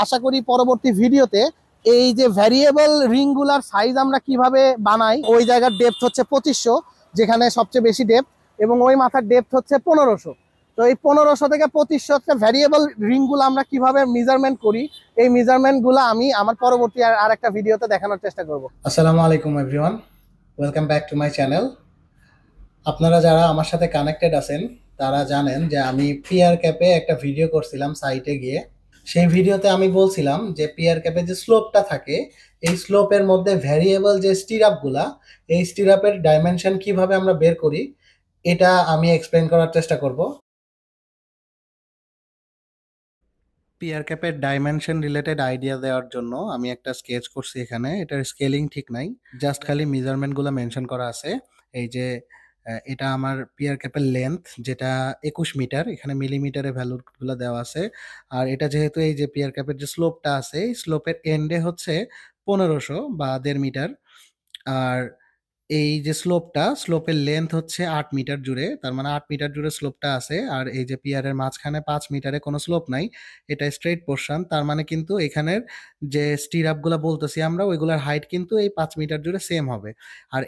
আশা করি পরবর্তী ভিডিওতে এই যে ভ্যারিয়েবল রিংগুলার সাইজ আমরা কিভাবে বানাই। ওই জায়গার ডেপথ হচ্ছে 2500, যেখানে সবচেয়ে বেশি ডেপথ, এবং ওই মাথার ডেপথ হচ্ছে 1500। তো এই 1500 থেকে 2500 ভ্যারিয়েবল রিংগুলো আমরা কিভাবে মেজারমেন্ট করি, এই মেজারমেন্টগুলো আমি আমার পরবর্তী আর একটা ভিডিওতে দেখানোর চেষ্টা করব। আসসালামু আলাইকুম everyone, welcome back to my channel. আপনারা যারা আমার সাথে কানেক্টেড আছেন তারা জানেন যে আমি পিয়ার ক্যাপে একটা ভিডিও করছিলাম সাইটে গিয়ে। সেই ভিডিওতে আমি বলছিলাম যে পিয়ার ক্যাপে যে স্লোপটা থাকে, এই স্লোপের মধ্যে ভ্যারিয়েবল যে স্টিরাপগুলা, এই স্টিরাপের ডাইমেনশন কিভাবে আমরা বের করি এটা আমি এক্সপ্লেন করার চেষ্টা করব। পিয়ার ক্যাপের ডাইমেনশন রিলেটেড আইডিয়া দেওয়ার জন্য আমি একটা স্কেচ করছি এখানে। এটার স্কেলিং ঠিক নাই, জাস্ট খালি মেজারমেন্টগুলো মেনশন করা আছে। এই যে এটা আমার পিয়ার ক্যাপের লেন্থ, যেটা 21 মিটার, এখানে মিলিমিটারে ভ্যালুগুলো দেওয়া আছে। আর এটা যেহেতু এই যে পিয়ার ক্যাপের যে স্লোপটা আছে, এই স্লোপের এন্ডে হচ্ছে 1500 বা 1.5 মিটার। আর এই যে স্লোপের লেন্থ হচ্ছে 8 মিটার জুড়ে, তার মানে 8 মিটার জুড়ে স্লোপটা আছে। আর এই যে পিয়ারের মাঝখানে 5 মিটারে কোনো স্লোপ নাই, এটা স্ট্রেট পোর্শন। তার মানে কিন্তু এখানের যে স্টিরাপ গুলা বলতেছি আমরা, ওইগুলার হাইট কিন্তু এই 5 মিটার জুড়ে সেম হবে। আর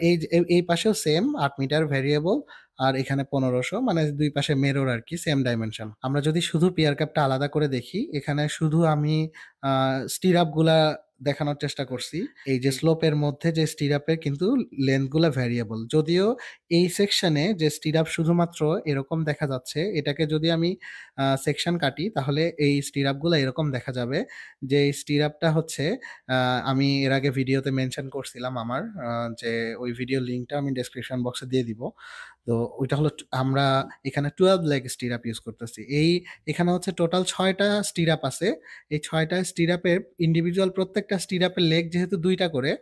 এই পাশেও সেম 8 মিটার ভ্যারিয়েবল, আর এখানে 1500, মানে দুই পাশে মেরর আর কি, সেম ডাইমেনশন। আমরা যদি শুধু পিয়ার ক্যাপটা আলাদা করে দেখি, এখানে শুধু আমি স্টিরাপ গুলা দেখানোর চেষ্টা করছি। এই যে স্লোপের মধ্যে যে স্টিরাপের কিন্তু লেন্থ গুলা ভ্যারিয়েবল, যদিও এই সেকশনে যে স্টিরাপ শুধুমাত্র এরকম দেখা যাচ্ছে, এটাকে যদি আমি সেকশন কাটি তাহলে এই স্টিরাপ গুলা এরকম দেখা যাবে। যে স্টিরাপটা হচ্ছে আমি এর আগে ভিডিওতে মেনশন করছিলাম আমার, যে ওই ভিডিও লিঙ্কটা আমি ডেসক্রিপশন বক্সে দিয়ে দিব। তো ওইটা হলো আমরা এখানে 12 লেগ স্টিরাপ ইউজ করতেছি। এখানে হচ্ছে টোটাল 6টা স্টিরাপ আছে। এই 6টা স্টিরাপের ইন্ডিভিজুয়াল প্রত্যেকটা স্টিরাপের লেগ যেহেতু 2টা করে,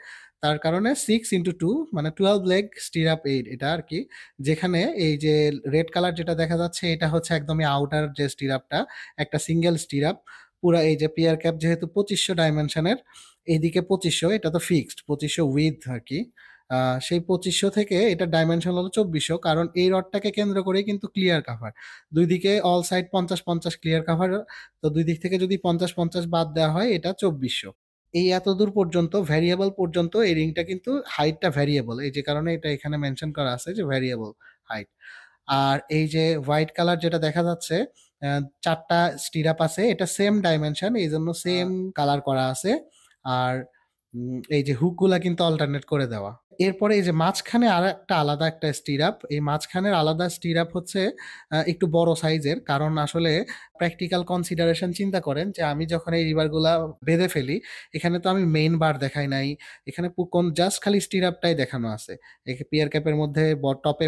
তার কারণে 6 × 2 মানে 12 লেগ স্টিরাপ এটা আর কি। যেখানে এই যে রেড কালার যেটা দেখা যাচ্ছে, এটা হচ্ছে একদমই আউটার যে স্টিরাপটা, একটা সিঙ্গেল স্টিরাপ। পুরা এই যে পিয়ার ক্যাপ যেহেতু 2500 ডাইমেনশনের, এইদিকে 2500, এটা তো ফিক্সড 2500 উইথ আর কি। সেই 2500 থেকে এটা ডাইমেনশন হলো 2400, কারণ এই রডটাকে কেন্দ্র করেই কিন্তু ক্লিয়ার কাভার। দুই দিকে অল সাইড 50-50 ক্লিয়ার কাভার। তো দুই দিক থেকে যদি 50-50 বাদ দেওয়া হয়, এটা 2400। এই এতদূর পর্যন্ত ভ্যারিয়েবল পর্যন্ত এই রিংটা কিন্তু হাইটটা ভ্যারিয়েবল, এই যে কারণে এটা এখানে মেনশন করা আছে যে ভ্যারিয়েবল হাইট। আর এই যে হোয়াইট কালার যেটা দেখা যাচ্ছে, 4টা স্টিরাপ আছে, এটা সেম ডাইমেনশন, এই জন্য সেম কালার করা আছে। আর এই যে হুক গুলা কিন্তু অল্টারনেট করে দেওয়া। এরপরে এই যে মাঝখানে আর একটা আলাদা একটা স্টিরাপ, এই মাঝখানের আলাদা স্টিরাপ হচ্ছে একটু বড় সাইজের, কারণ আসলে প্র্যাকটিক্যাল কনসিডারেশন চিন্তা করেন যে আমি যখন এই রিবার গুলা বেঁধে ফেলি, এখানে তো আমি মেইন বার দেখাই নাই, এখানে জাস্ট খালি স্টিরাপটাই দেখানো আছে। পিয়ার ক্যাপের মধ্যে টপে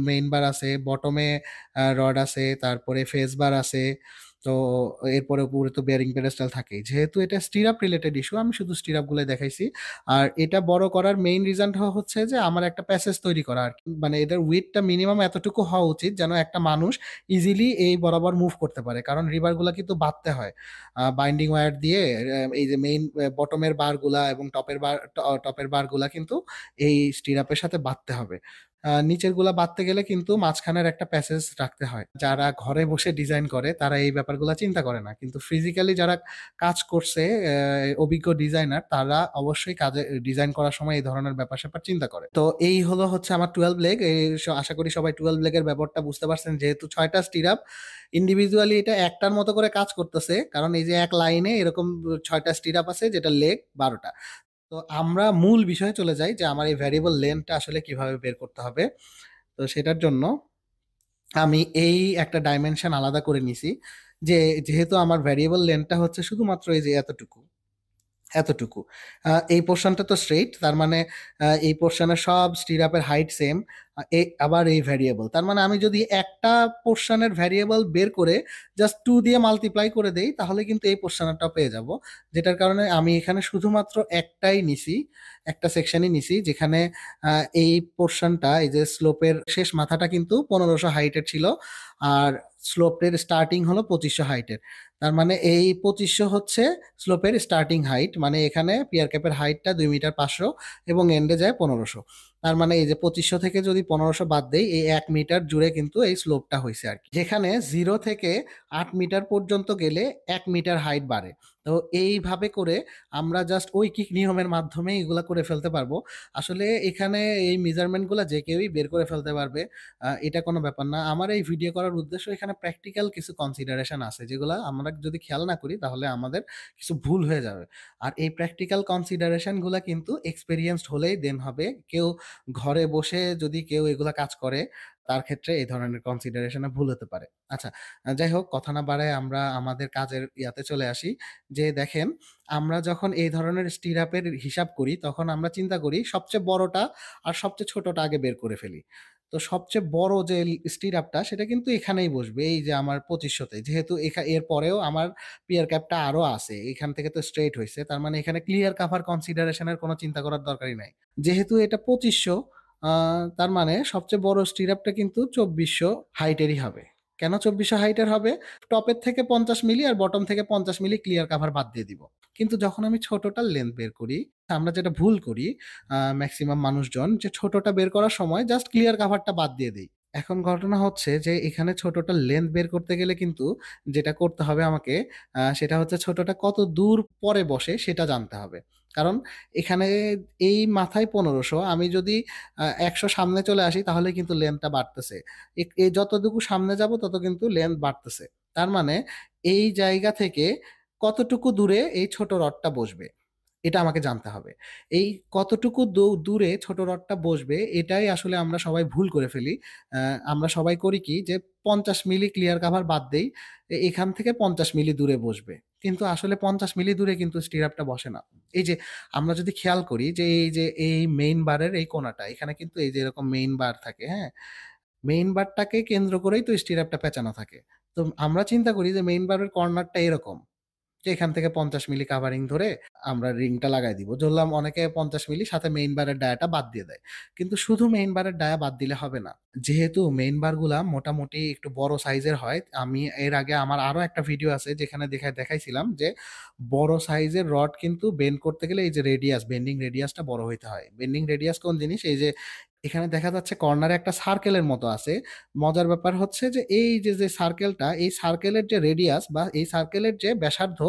মেইন বার আছে, বটমে রড আছে, তারপরে ফেস বার আছে। তো এরপরে উপরে তো বেয়ারিং পেডেস্টাল থাকেই। যেহেতু এটা স্টিরাপ রিলেটেড ইস্যু, আমি শুধু স্টিরাপ গুলো দেখাইছি। আর এটা বড় করার মেইন রিজনটা হচ্ছে যে আমার একটা প্যাসেজ তৈরি করা আর কি, মানে এদের উইথটা মিনিমাম এতটুকু হওয়া উচিত যেন একটা মানুষ ইজিলি এই বরাবর মুভ করতে পারে, কারণ রিবার গুলা কিন্তু বাঁধতে হয় বাইন্ডিং ওয়্যার দিয়ে। এই যে মেইন বটমের বার গুলা এবং টপের বার গুলা কিন্তু এই স্টিরাপের সাথে বাঁধতে হবে। নিচের গুলা বাঁধতে গেলে কিন্তু মাঝখানের একটা প্যাসেজ রাখতে হয়। যারা ঘরে বসে ডিজাইন করে তারা এই ব্যাপারগুলো চিন্তা করে না, কিন্তু ফিজিক্যালি যারা কাজ করছে, অভিজ্ঞ ডিজাইনার, তারা অবশ্যই কাজে ডিজাইন করার সময় এই ধরনের ব্যাপার স্যাপার চিন্তা করে। তো এই হচ্ছে আমার 12 লেগ। আশা করি সবাই 12 লেগের ব্যাপারটা বুঝতে পারছেন। যেহেতু 6টা স্টিরাপ, ইন্ডিভিজুয়ালি এটা একটার মতো করে কাজ করতেছে, কারণ এই যে এক লাইনে এরকম 6টা স্টিরাপ আছে, যেটা লেগ 12টা। তো আমরা মূল বিষয়ে চলে যাই যে আমার এই ভ্যারিয়েবল লেন্থটা আসলে কিভাবে বের করতে হবে। তো সেটার জন্য আমি এই একটা ডাইমেনশন আলাদা করে নিছি, যে যেহেতু আমার ভ্যারিয়েবল লেন্থটা হচ্ছে শুধুমাত্র এই যে এতটুকু এতটুকু এই পোর্শনটা তো স্ট্রেইট, তার মানে এই পোর্শনের সব স্টিরাপের হাইট সেম। আবার এই ভ্যারিয়েবল, তার মানে আমি যদি একটা পোর্শনের ভ্যারিয়েবল বের করে জাস্ট 2 দিয়ে মাল্টিপ্লাই করে দেই, তাহলে কিন্তু এই পোর্শনটা পেয়ে যাব। যেটার কারণে আমি এখানে শুধুমাত্র একটাই নিছি, একটা সেকশনই নিছি, যেখানে এই পোর্শনটা, এই যে স্লোপের শেষ মাথাটা কিন্তু 1500 হাইটের ছিল, আর স্লোপের স্টার্টিং হলো 2500 হাইটের। তার মানে এই 2500 হচ্ছে স্লোপের স্টার্টিং হাইট, মানে এখানে পিয়ার ক্যাপের হাইটটা 2 মিটার 500 এবং এন্ডে যায় 1500। তার মানে এই যে 2500 থেকে যদি 1500 বাদ দেই, এই 1 মিটার জুড়ে কিন্তু এই স্লোপটা হয়েছে আর কি। যেখানে 0 থেকে 8 মিটার পর্যন্ত গেলে 1 মিটার হাইট বাড়ে। তো তো এইভাবে করে আমরা জাস্ট ঐকিক নিয়মের মাধ্যমে এগুলা করে ফেলতে পারবো। আসলে এখানে এই মেজারমেন্টগুলো যে কেউই বের করে ফেলতে পারবে, এটা কোনো ব্যাপার না। আমার এই ভিডিও করার উদ্দেশ্য এখানে প্র্যাকটিক্যাল কিছু কনসিডারেশন আছে যেগুলো আমরা যদি খেয়াল না করি তাহলে আমাদের কিছু ভুল হয়ে যাবে। আর এই প্র্যাকটিক্যাল কনসিডারেশনগুলো কিন্তু এক্সপেরিয়েন্সড হলেই দেন হবে। কেউ ঘরে বসে যদি কেউ এগুলা কাজ করে তার ক্ষেত্রে এই ধরনের কনসিডারেশনে ভুল হতে পারে। আচ্ছা, যাই হোক, কথা না বাড়ায় আমরা আমাদের কাজের ইয়াতে চলে আসি। যে দেখেন, আমরা যখন এই ধরনের স্টিরাপের হিসাব করি তখন আমরা চিন্তা করি সবচেয়ে বড়টা আর সবচেয়ে ছোটটা আগে বের করে ফেলি। তো সবচেয়ে বড় যে স্টিরাপটা সেটা কিন্তু এখানেই বসবে, এই যে আমার 2500-তে, যেহেতু এর পরেও আমার পিয়ার ক্যাপটা আরো আছে, এখান থেকে তো স্ট্রেট হয়েছে, তার মানে এখানে ক্লিয়ার কাভার কনসিডারেশনের কোনো চিন্তা করার দরকারই নাই। যেহেতু এটা 2500, তার মানে সবচেয়ে বড় স্টিরাপটা কিন্তু 2400 হাইটেরই হবে। কেন 2400 হাইটের হবে? টপের থেকে 50 মিলি আর বটম থেকে 50 মিলি ক্লিয়ার কাভার বাদ দিয়ে দিব। কিন্তু যখন আমি ছোটটার লেন্থ বের করি, আমরা যেটা ভুল করি ম্যাক্সিমাম মানুষজন, যে ছোটটা বের করার সময় জাস্ট ক্লিয়ার কাভারটা বাদ দিয়ে দেই। এখন ঘটনা হচ্ছে যে এখানে ছোটটার লেন্থ বের করতে গেলে কিন্তু যেটা করতে হবে আমাকে, সেটা হচ্ছে ছোটটা কত দূর পরে বসে সেটা জানতে হবে। কারণ এখানে এই মাথায় 1500, আমি যদি 100 সামনে চলে আসি তাহলে কিন্তু লেন্থটা বাড়তেছে। এই যতটুকু সামনে যাব তত কিন্তু লেন্থ বাড়তেছে। তার মানে এই জায়গা থেকে কতটুকু দূরে এই ছোট রডটা বসবে এটা আমাকে জানতে হবে। এই কতটুকু দূরে ছোট রডটা বসবে এটাই আসলে আমরা সবাই ভুল করে ফেলি। আমরা সবাই করি কি, যে 50 মিলি ক্লিয়ার কাভার বাদ দেই, এখান থেকে 50 মিলি দূরে বসবে। কিন্তু আসলে 50 মিলি দূরে কিন্তু স্টিরাপটা বসে না। এই যে আমরা যদি খেয়াল করি যে এই মেইন বারের এই কোণাটা, এখানে কিন্তু এই যে এরকম মেইন বার থাকে, হ্যাঁ, মেইন বারটাকে কেন্দ্র করেই তো স্টিরাপটা পেঁচানো থাকে। তো আমরা চিন্তা করি যে মেইন বারের কর্নারটা এরকম, যে এখান থেকে 50 মিলি কাভারিং ধরে আমরা রিংটা লাগাই দিব। ধরলাম অনেকে 50 মিলি সাথে মেইন বারের ডায়াটা বাদ দিয়ে দেয়। কিন্তু শুধু মেইন বারের ডায়া বাদ দিলে হবে না। যেহেতু মেইন বারগুলা মোটামুটি একটু বড় সাইজের হয়, আমি এর আগে আমার আরো একটা ভিডিও আছে যেখানে দেখাইছিলাম যে বড় সাইজের রড কিন্তু বেন্ড করতে গেলে এই যে রেডিয়াস, বেন্ডিং রেডিয়াসটা বড় হইতে হয়। বেন্ডিং রেডিয়াস কোন জিনিস? এই যে এখানে দেখা যাচ্ছে কর্নারে একটা সার্কেলের মতো আছে। মজার ব্যাপার হচ্ছে যে এই যে সার্কেলটা, এই সার্কেলের যে রেডিয়াস বা এই সার্কেলের যে ব্যাসার্ধ,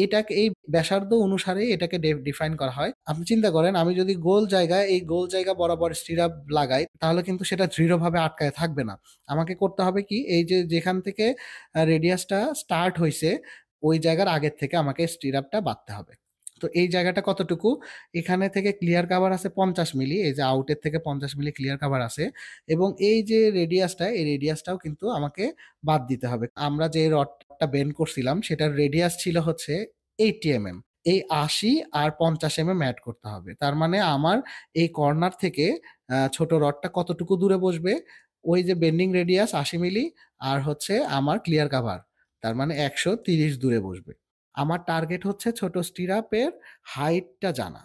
এটাকে এই ব্যাসার্ধ অনুসারে এটাকে ডিফাইন করা হয়। আপনি চিন্তা করেন, আমি যদি এই গোল জায়গা বরাবর স্টিরাপ লাগাই তাহলে কিন্তু সেটা দৃঢ়ভাবে আটকায় থাকবে না। আমাকে করতে হবে কি, এই যে যেখান থেকে রেডিয়াসটা স্টার্ট হয়েছে ওই জায়গার আগের থেকে আমাকে স্টিরাপটা বাঁধতে হবে। তো এই জায়গাটা কতটুকু? এখানে থেকে ক্লিয়ার কাভার আছে 50 মিলি, এই যে আউটের থেকে 50 মিলি ক্লিয়ার কাভার আছে, এবং এই যে রেডিয়াসটা, এই রেডিয়াসটাও কিন্তু আমাকে বাদ দিতে হবে। আমরা যে রডটা বেন্ড করছিলাম সেটার রেডিয়াস ছিল হচ্ছে 80 mm। এই 80 আর 50 mm অ্যাড করতে হবে। তার মানে আমার এই কর্নার থেকে ছোট রডটা কতটুকু দূরে বসবে? ওই যে বেন্ডিং রেডিয়াস 80 মিলি আর হচ্ছে আমার ক্লিয়ার কাভার, তার মানে 130 দূরে বসবে। আমার টার্গেট হচ্ছে ছোট স্টিরাপের হাইটটা জানা।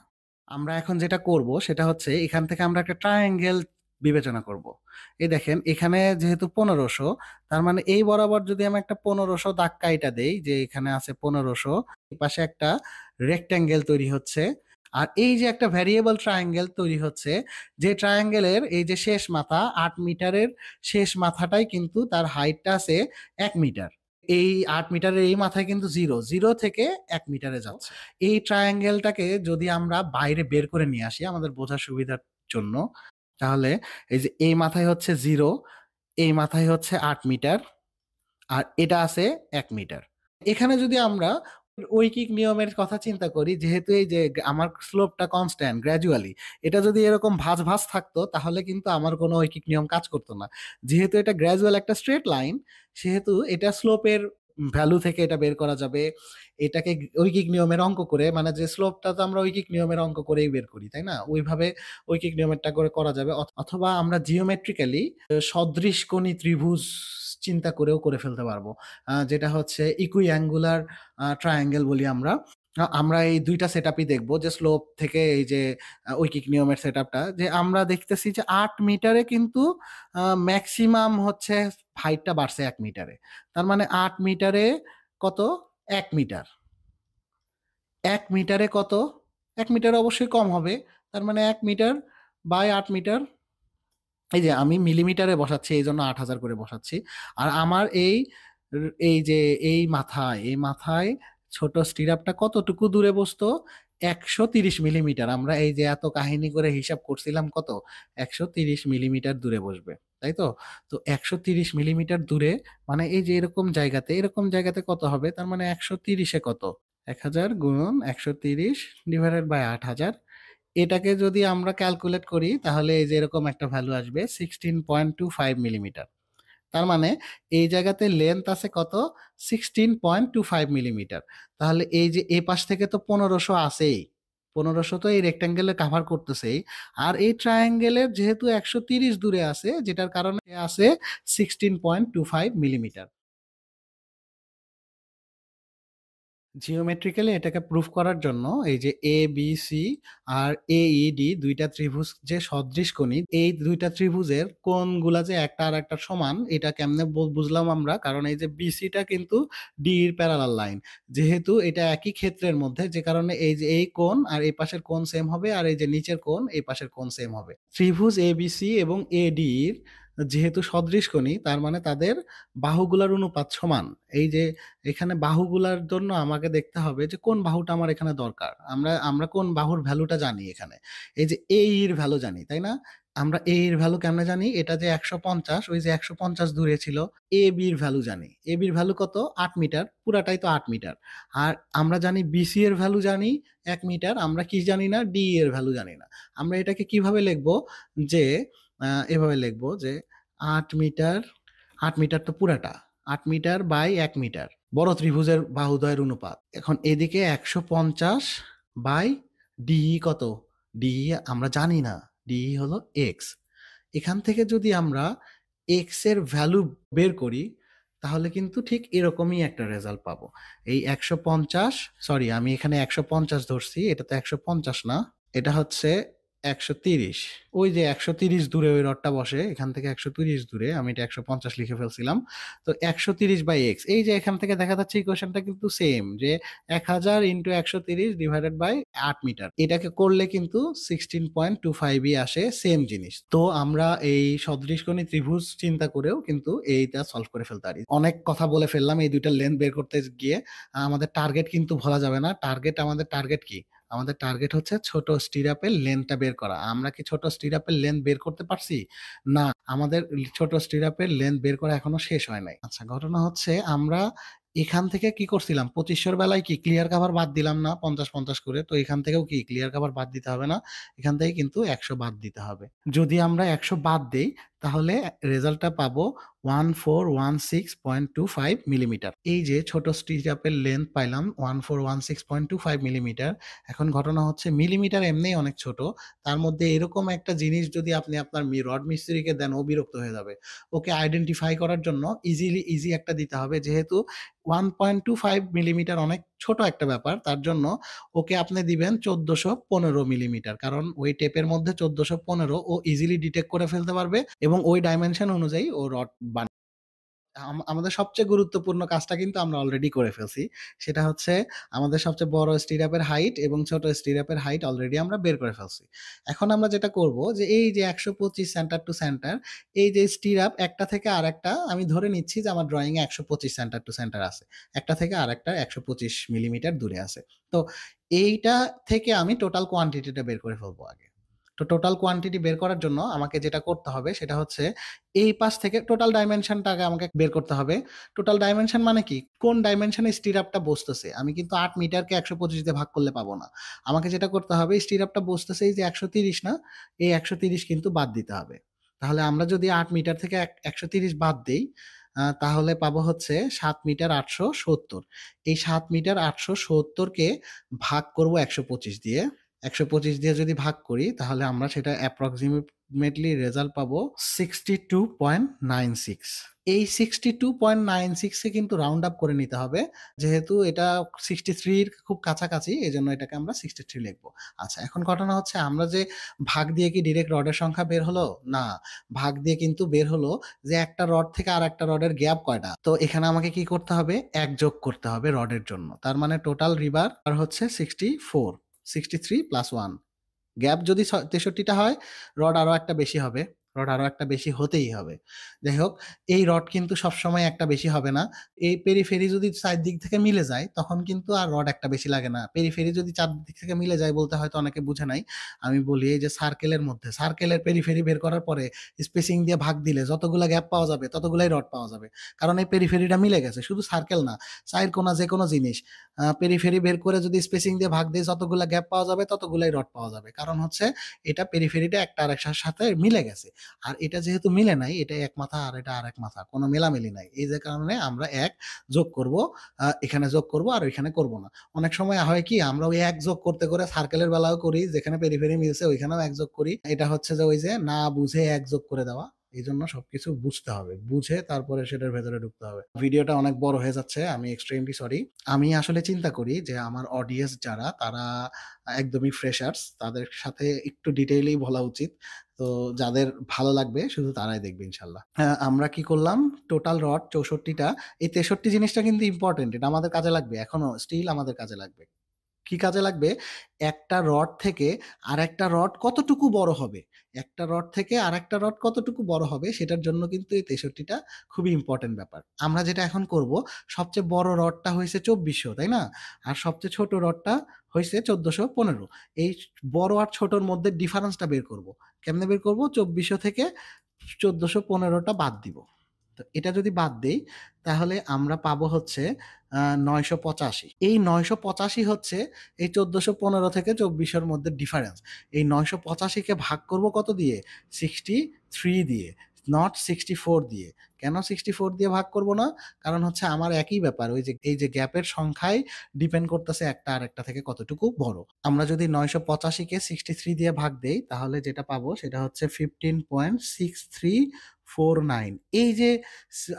আমরা এখন যেটা করব সেটা হচ্ছে এখান থেকে আমরা একটা ট্রায়াঙ্গেল বিবেচনা করব। এই দেখেন, এখানে যেহেতু 1500, তার মানে এই বরাবর যদি আমি একটা 1500 দাগ কাইটা দেই, যে এখানে আছে 1500, এই পাশে একটা রেক্ট্যাঙ্গেল তৈরি হচ্ছে, আর এই যে একটা ভ্যারিয়েবল ট্রায়াঙ্গেল তৈরি হচ্ছে, যে ট্রায়াঙ্গেলের এই যে শেষ মাথা 8 মিটারের শেষ মাথাটাই কিন্তু তার হাইটটা আছে 1 মিটার। এই 8 মিটারের এই মাথায় কিন্তু জিরো, জিরো থেকে 1 মিটারে যাচ্ছে। এই ট্রায়াঙ্গেলটাকে যদি আমরা বাইরে বের করে নিয়ে আসি আমাদের বোঝার সুবিধার জন্য, তাহলে এই যে এই মাথায় হচ্ছে জিরো, এই মাথায় হচ্ছে 8 মিটার, আর এটা আছে 1 মিটার। এখানে যদি আমরা ঐকিক নিয়মের কথা চিন্তা করি, যেহেতু এই যে আমার স্লোপটা কনস্ট্যান্ট গ্র্যাজুয়ালি, এটা যদি এরকম ভাঁজ ভাঁজ থাকতো তাহলে কিন্তু আমার কোনো ঐকিক নিয়ম কাজ করতো না। যেহেতু এটা গ্র্যাজুয়াল একটা স্ট্রেট লাইন, সেহেতু এটা স্লোপের ভ্যালু থেকে এটা বের করা যাবে। এটাকে ঐকিক নিয়মের অঙ্ক করে, মানে যে স্লোপটা তো আমরা ঐকিক নিয়মের অঙ্ক করেই বের করি, তাই না? ওইভাবে ঐকিক নিয়মেরটা করে করা যাবে। অথবা আমরা জিওমেট্রিক্যালি সদৃশকোণী ত্রিভুজ চিন্তা করেও করে ফেলতে পারবো, যেটা হচ্ছে ইকুইঅ্যাঙ্গুলার ট্রায়াঙ্গেল বলি আমরা। আমরা এই দুইটা সেটআপই দেখবো, যে স্লোপ থেকে এই যে ঐকিক নিয়মের সেটআপটা, যে আমরা দেখতেছি যে 8 মিটারে কিন্তু ম্যাক্সিমাম হচ্ছে হাইটটা বাড়ছে 1 মিটারে। তার মানে 8 মিটারে কত? 1 মিটার। 1 মিটারে কত? 1 মিটার অবশ্যই কম হবে। তার মানে 1 মিটার বাই 8 মিটার। এই যে আমি মিলিমিটারে বসাচ্ছি, এই জন্য 8000 করে বসাচ্ছি। আর আমার এই যে এই মাথায় ছোট স্টিরাপটা কতটুকু দূরে বসতো? 130 মিলিমিটার। আমরা এই যে এত কাহিনী করে হিসাব করছিলাম কত? 130 মিলিমিটার দূরে বসবে, তাই তো? তো 130 মিলিমিটার দূরে, মানে এই যে এরকম জায়গাতে কত হবে? তার মানে 130-এ কত? 1000 গুণন 130 ডিভাইডেড বাই 8000। এটাকে যদি আমরা ক্যালকুলেট করি তাহলে এই যে এরকম একটা ভ্যালু আসবে 16.25 মিলিমিটার। তার মানে এই জায়গাতে লেন্থ আছে কত? 16.25 মিলিমিটার। তাহলে এই যে এই পাশ থেকে তো 1500 আছেই, 1500 তো এই রেক্ট্যাঙ্গেলে কাভার করতেছেই। আর এই ট্রায়াঙ্গেলের যেহেতু 130 দূরে আছে, যেটার কারণে আছে 16.25 মিলিমিটার। জিওমেট্রিক্যালি এটাকে প্রুফ করার জন্য এই যে A B C R A E D দুইটা ত্রিভুজ যে সদৃশকোণী, এই দুইটা ত্রিভুজের কোণগুলা যে একটা আর একটা সমান, এটা কেমনে বুঝলাম আমরা? কারণ এই যে বিসিটা কিন্তু ডি এর প্যারালাল লাইন, যেহেতু এটা একই ক্ষেত্রের মধ্যে, যে কারণে এই যে এই কোণ আর এই পাশের কোণ সেম হবে, আর এই যে নিচের কোণ এই পাশের কোণ সেম হবে। ত্রিভুজ এবিসি এবং এডি এর যেহেতু সদৃশকোণী, তার মানে তাদের বাহুগুলার অনুপাত সমান। এই যে এখানে বাহুগুলার জন্য আমাকে দেখতে হবে যে কোন বাহুটা আমার এখানে দরকার। আমরা কোন বাহুর ভ্যালুটা জানি এখানে। এই যে এ এর ভ্যালু জানি, তাই না? আমরা এ এর ভ্যালু কেমনে জানি? এটা যে 150, ওই যে 150 দূরে ছিল। এ বি এর ভ্যালু জানি। এ বি এর ভ্যালু কত? 8 মিটার। পুরাটাই তো 8 মিটার। আর আমরা জানি বিসি এর ভ্যালু জানি 1 মিটার। আমরা কি জানি না? ডি এর ভ্যালু জানি না। আমরা এটাকে কিভাবে লিখবো? যে এভাবে লিখবো যে 8 মিটার, 8 মিটার তো পুরাটা। 8 মিটার বাই 1 মিটার। বড় ত্রিভুজের বাহুদ্বয়ের অনুপাত। এখন এদিকে 150 বাই ডিই কত? ডিই আমরা জানি না। ডিই হলো এক্স। এখান থেকে যদি আমরা এক্স এর ভ্যালু বের করি তাহলে কিন্তু ঠিক এরকমই একটা রেজাল্ট পাবো। এই 150, সরি আমি এখানে 150 ধরছি, এটা তো 150 না, এটা হচ্ছে 130। ওই যে 130 দূরে ওই রডটা বসে, এখান থেকে 130 দূরে, আমি এটা 150 লিখে ফেলছিলাম। তো 130 বাই এক্স, এই যে এখান থেকে দেখা যাচ্ছে ইকুয়েশনটা কিন্তু সেম, যে 1000 ইন্টু 130 ডিভাইডেড বাই 8 মিটার। এটাকে করলে কিন্তু 16.25ই আসে, সেম জিনিস। তো আমরা এই সদৃশকোণী ত্রিভুজ চিন্তা করেও কিন্তু এইটা সলভ করে ফেলতে পারি। অনেক কথা বলে ফেললাম এই দুইটা লেন্থ বের করতে গিয়ে। আমাদের টার্গেট কিন্তু ভোলা যাবে না। আমাদের টার্গেট কি? আমাদের টার্গেট হচ্ছে ছোট স্টিরাপের লেন্থটা বের করা। আমরা কি ছোট স্টিরাপের লেন্থ বের করতে পারছি? না, আমাদের ছোট স্টিরাপের লেন্থ বের করা এখনো শেষ হয় নাই। আচ্ছা, ঘটনা হচ্ছে আমরা এখান থেকে কি করছিলাম? 2500 বেলায় কি ক্লিয়ার কভার বাদ দিলাম না 50-50 করে? তো এখান থেকেও কি ক্লিয়ার কভার বাদ দিতে হবে না? এখান থেকে কিন্তু 100 বাদ দিতে হবে। যদি আমরা 100 বাদ দেই তাহলে রেজাল্টটা পাবো 1416.25 মিলিমিটার। এই যে ছোট স্টিরাপের লেন্থ পাইলাম 1416.25 মিলিমিটার। এখন ঘটনা হচ্ছে মিলিমিটার এমনিই অনেক ছোট, তার মধ্যে এরকম একটা জিনিস যদি আপনি আপনার রড মিস্ত্রিকে দেন, ও বিরক্ত হয়ে যাবে। ওকে আইডেন্টিফাই করার জন্য ইজি একটা দিতে হবে, যেহেতু 1.25 মিলিমিটার অনেক ছোট একটা ব্যাপার, তার জন্য ওকে আপনি দিবেন 1415 মিলিমিটার, কারণ ওই টেপের মধ্যে 1415 ও ইজিলি ডিটেক্ট করে ফেলতে পারবে এবং ওই ডাইমেনশন অনুযায়ী ও রড আমাদের সবচেয়ে গুরুত্বপূর্ণ কাজটা কিন্তু আমরা অলরেডি করে ফেলছি। সেটা হচ্ছে আমাদের সবচেয়ে বড় স্টিরাপের হাইট এবং ছোট স্টিরাপের হাইট অলরেডি আমরা বের করে ফেলছি। এখন আমরা যেটা করব যে এই যে 125 সেন্টার টু সেন্টার, এই যে স্টিরাপ একটা থেকে আরেকটা, আমি ধরে নিচ্ছি যে আমার ড্রয়িং এ 125 সেন্টার টু সেন্টার আছে। একটা থেকে আরেকটা 125 মিলিমিটার দূরে আছে। তো এইটা থেকে আমি টোটাল কোয়ান্টিটিটা বের করে ফেলবো আগে। তো টোটাল কোয়ান্টিটি বের করার জন্য আমাকে যেটা করতে হবে সেটা হচ্ছে এই পাশ থেকে টোটাল ডাইমেনশনটাকে আমাকে বের করতে হবে। টোটাল ডাইমেনশন মানে কি? কোন ডাইমেনশনে স্টিরাপটা বসতেছে। আমি কিন্তু 8 মিটারকে 125 দিয়ে ভাগ করলে পাবো না। আমাকে যেটা করতে হবে, স্টিরাপটা বসতেছে এই যে 130 না? এই 130 কিন্তু বাদ দিতে হবে। তাহলে আমরা যদি 8 মিটার থেকে 130 বাদ দেই, তাহলে পাবো হচ্ছে 7 মিটার 870। এই 7 মিটার 870 কে ভাগ করব 125 দিয়ে। 125 দিয়ে যদি ভাগ করি তাহলে আমরা সেটা অ্যাপ্রক্সিমেটলি রেজাল্ট পাবো 62.96। এই 62.96 এ কিন্তু রাউন্ড আপ করে নিতে হবে, যেহেতু এটা 63 এর খুব কাছাকাছি, এজন্য এটাকে আমরা 63 লিখবো। আচ্ছা, এখন ঘটনা হচ্ছে আমরা যে ভাগ দিয়ে কি ডিরেক্ট রডের সংখ্যা বের হলো? না, ভাগ দিয়ে কিন্তু বের হলো যে একটা রড থেকে আর একটা রডের গ্যাপ কয়টা। তো এখানে আমাকে কি করতে হবে? 1 যোগ করতে হবে রডের জন্য। তার মানে টোটাল রিবার আর হচ্ছে 64, 63 প্লাস 1। গ্যাপ যদি 63টা হয়, রড আরো একটা বেশি হবে। রড আরো একটা বেশি হতেই হবে। যাই হোক, এই রড কিন্তু সবসময় একটা বেশি হবে না। এই পেরিফেরি যদি চারদিক থেকে মিলে যায় তখন কিন্তু আর রড একটা বেশি লাগে না। পেরিফেরি যদি চারদিক থেকে মিলে যায় বলতে হয়তো অনেকে বুঝে নাই। আমি বলি এই যে সার্কেলের মধ্যে সার্কেলের পেরিফেরি বের করার পরে স্পেসিং দিয়ে ভাগ দিলে যতগুলা গ্যাপ পাওয়া যাবে ততগুলাই রড পাওয়া যাবে। কারণ এই পেরিফেরিটা মিলে গেছে। শুধু সার্কেল না, চাইর কোনা যেকোনো জিনিস পেরিফেরি বের করে যদি স্পেসিং দিয়ে ভাগ দেই যতগুলা গ্যাপ পাওয়া যাবে ততগুলাই রড পাওয়া যাবে। কারণ হচ্ছে এটা পেরিফেরিটা একটা আরেকটার সাথে মিলে গেছে। আর এটা যেহেতু মিলে নাই, এটা এক মাথা আর এটা আরেক মাথা, কোনো মেলামেলি নাই। এই যে কারণে আমরা এক যোগ করব, এখানে যোগ করব আর ওইখানে করব না। অনেক সময় হয় কি আমরা ওই এক যোগ করতে করে সার্কেলের বেলাও করি, যেখানে পেরিফেরি মিলছে ওইখানেও এক যোগ করি। এটা হচ্ছে যে ওই যে না বুঝে এক যোগ করে দেওয়া। এই জন্য সবকিছু বুঝতে হবে, বুঝে তারপরে সেটার ভেতরে ঢুকতে হবে। ভিডিওটা অনেক বড় হয়ে যাচ্ছে, আমি এক্সট্রিমলি সরি। আমি আসলে চিন্তা করি যে আমার অডিয়েন্স যারা তারা একদমই ফ্রেশার্স, তাদের সাথে একটু ডিটেইলেই বলা উচিত। তো যাদের ভালো লাগবে শুধু তারাই দেখবে ইনশাল্লাহ। আমরা কি করলাম, টোটাল রড 64টা। এই 63 জিনিসটা কিন্তু ইম্পর্টেন্ট, এটা আমাদের কাজে লাগবে, এখনো স্টিল আমাদের কাজে লাগবে। কি কাজে লাগবে? একটা রড থেকে আরেকটা রড কতটুকু বড় হবে, একটা রড থেকে আরেকটা রড কতটুকু বড় হবে সেটার জন্য কিন্তু এই 63টা খুবই ইম্পর্টেন্ট ব্যাপার। আমরা যেটা এখন করব, সবচেয়ে বড় রডটা হয়েছে 2400, তাই না? আর সবচেয়ে ছোট রডটা হয়েছে 1415। এই বড় আর ছোটর মধ্যে ডিফারেন্সটা বের করব। কেমনে বের করব? 2400 থেকে 1415টা বাদ দিব। তো এটা যদি বাদ দেই তাহলে আমরা পাবো হচ্ছে 985। এই 985 হচ্ছে এই 1415 থেকে 2400-র মধ্যে ডিফারেন্স। এই 985-কে ভাগ করব কত দিয়ে? 63 দিয়ে, নট 64 দিয়ে। কেন 64 দিয়ে ভাগ করব না? কারণ হচ্ছে আমার একই ব্যাপার, ওই যে এই যে গ্যাপের সংখ্যায় ডিপেন্ড করতেছে একটা আরেকটা থেকে কতটুকু বড়। আমরা যদি 985-কে 63 দিয়ে ভাগ দেই তাহলে যেটা পাবো সেটা হচ্ছে 15.6349। এই যে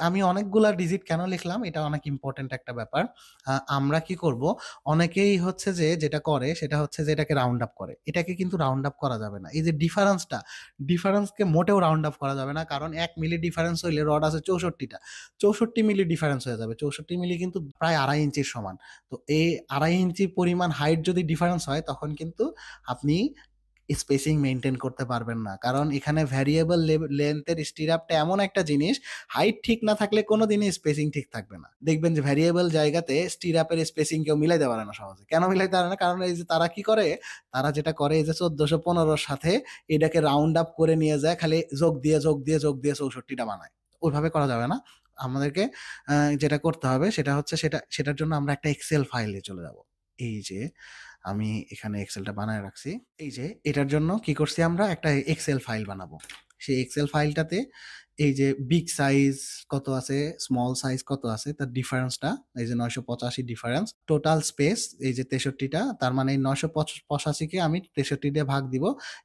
আমি অনেকগুলা ডিজিট কেন লিখলাম, এটা অনেক ইম্পর্টেন্ট একটা ব্যাপার। আমরা কি করব, অনেকেই হচ্ছে যে যেটা করে সেটা হচ্ছে যে এটাকে রাউন্ড আপ করে। এটাকে কিন্তু রাউন্ড আপ করা যাবে না। এই যে ডিফারেন্সকে মোটেও রাউন্ড আপ করা যাবে না, কারণ 1 মিলি ডিফারেন্স হইলে রড আছে 64টা, 64 মিলি ডিফারেন্স হয়ে যাবে। 64 মিলি কিন্তু প্রায় 2.5 ইঞ্চির সমান। তো এই 2.5 ইঞ্চি পরিমাণ হাইট যদি ডিফারেন্স হয় তখন কিন্তু আপনি স্পেসিং মেনটেন করতে পারবেন না। কারণ এখানে ভ্যারিয়েবল লেন্থের স্টিরাপটা এমন একটা জিনিস, হাইট ঠিক না থাকলে কোনোদিনই স্পেসিং ঠিক থাকবে না। দেখবেন যে ভ্যারিয়েবল জায়গাতে স্টিরাপের স্পেসিং কেউ মিলাইতে পারে না সহজে। কেন মিলাইতে পারে না? কারণ এই যে তারা কি করে, তারা যেটা করে এই যে 1415-র সাথে এটাকে রাউন্ড আপ করে নিয়ে যায়, খালি যোগ দিয়ে যোগ দিয়ে যোগ দিয়ে 64টা বানায়। ওইভাবে করা যাবে না। আমাদেরকে যেটা করতে হবে সেটা হচ্ছে সেটার জন্য আমরা একটা এক্সেল ফাইলে চলে যাব। এই যে আমি এখানে এক্সেলটা বানায় রাখছি। এই যে এটার জন্য কি করছি, আমরা একটা এক্সেল ফাইল বানাবো। সেই এক্সেল ফাইলটাতে এই যে বিগ সাইজ কত আছে, স্মল সাইজ কত আছে, তার ডিফারেন্সটা এই যে 985 ডিফারেন্স, টোটাল স্পেস এই যে 63টা, তার মানে এই 985-কে আমি 63 দিয়ে ভাগ দিব,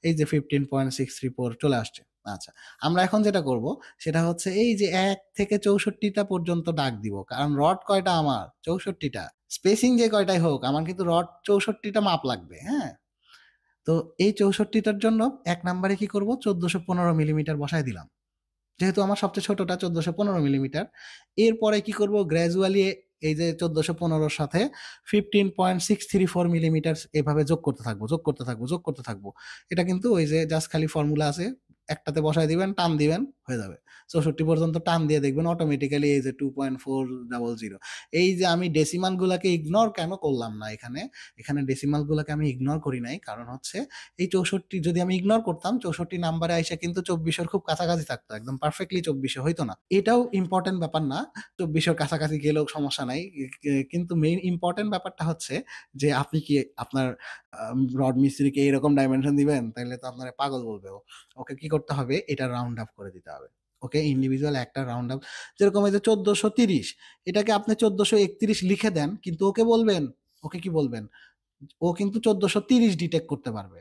এই যে 15.634 চলে আসছে। আচ্ছা, আমরা এখন যেটা করব সেটা হচ্ছে এই যে 1 থেকে 64টা পর্যন্ত ডাক দিব, কারণ রড কয়টা আমার? 64টা। স্পেসিং যে কয়টাই হোক আমার কিন্তু রড 64টা মাপ লাগবে, হ্যাঁ? তো এই 64টার জন্য 1 নাম্বারে কি করব, 1415 মিলিমিটার বসায় দিলাম। যেহেতু আমার সবচেয়ে ছোটটা 1415 মিলিমিটার। এরপরে কি করব, গ্র্যাজুয়ালি এই যে 1415-র সাথে 15.634 মিলিমিটার এভাবে যোগ করতে থাকবো, যোগ করতে থাকবো, যোগ করতে থাকবো। এটা কিন্তু ওই যে জাস্ট খালি ফর্মুলা আছে, একটাতে বসায় দিবেন, টান দিবেন, হয়ে যাবে। 64 পর্যন্ত টান দিয়ে দেখবেন অটোমেটিক্যালি এই যে 2.400। এই যে আমি ডেসিমাল গুলাকে ইগনোর কেন করলাম না এখানে, এখানে ডেসিমাল গুলাকে আমি ইগনোর করি নাই, কারণ হচ্ছে এই 64 যদি আমি ইগনোর করতাম 64 নাম্বারে আইসা কিন্তু 2400-র খুব কাছাকাছি থাকতো, একদম পারফেক্টলি 2400 হইতো না। এটাও ইম্পর্টেন্ট ব্যাপার না, 2400-র কাছাকাছি গেলেও সমস্যা নাই। কিন্তু মেইন ইম্পর্টেন্ট ব্যাপারটা হচ্ছে যে আপনি কি আপনার রড মিস্ত্রিকে এইরকম ডাইমেনশন দিবেন, তাহলে তো আপনারা পাগল বলবে। ওকে কি করতে হবে, এটা রাউন্ড আপ করে দিতে হবে। ওকে ইন্ডিভিজুয়াল একটা রাউন্ড আপ, যেরকম এই যে 1430, এটাকে আপনি 1431 লিখে দেন, কিন্তু ওকে বলবেন, ওকে কি বলবেন, ও কিন্তু 1430 ডিটেক্ট করতে পারবে।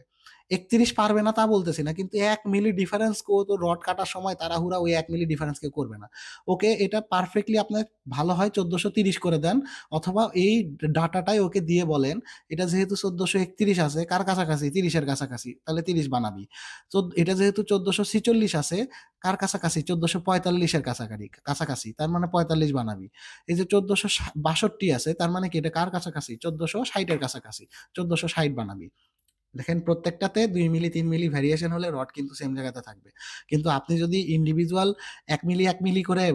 31 পারবে না তা বলতেছি না, কিন্তু 1 মিলি ডিফারেন্স কেউ তো রড কাটার সময় তাড়াহুড়া ওই 1 মিলি ডিফারেন্স কেউ করবে না। ওকে এটা পারফেক্টলি আপনার ভালো হয় 1430 করে দেন, অথবা এই ডাটাটাই ওকে দিয়ে বলেন এটা যেহেতু 1431 আছে, কার কাছাকাছি, 30-এর কাছাকাছি, তাহলে 30 বানাবি। তো এটা যেহেতু 1446 আছে, কার কাছাকাছি, 1445-এর কাছাকাছি কাছাকাছি, তার মানে 45 বানাবি। এই যে 1462 আছে, তার মানে কি এটা কার কাছাকাছি, 1460-এর কাছাকাছি, 1460 বানাবি। দেখেন প্রত্যেকটাতে ২ মিলি ৩ মিলি ভেরিয়েশন হলে রড কিন্তু সেম জায়গাতে থাকবে। কিন্তু আপনি যদি ইন্ডিভিজুয়াল ১ মিলি ১ মিলি করে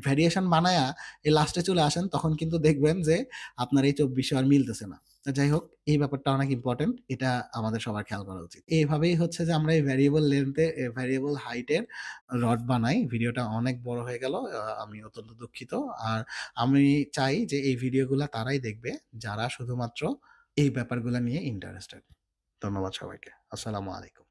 ভেরিয়েশন বানায়া এই লাস্টে চলে আসেন তখন কিন্তু দেখবেন যে আপনার এই ২৪০০ আর মিলতেছে না। তো যাই হোক এই ব্যাপারটা অনেক ইম্পোর্টেন্ট। এটা আমাদের সবার খেয়াল করা উচিত। এইভাবেই হচ্ছে যে আমরা এই ভেরিয়েবল লেন্থে ভেরিয়েবল হাইটের রড বানাই। ভিডিওটা অনেক বড় হয়ে গেল। আমি অত্যন্ত দুঃখিত। আর আমি চাই যে এই ভিডিওগুলা তারাই দেখবে যারা শুধুমাত্র এই ব্যাপারগুলা নিয়ে ইন্টারেস্টেড। ধন্যবাদ সবাইকে। আসসালামু আলাইকুম।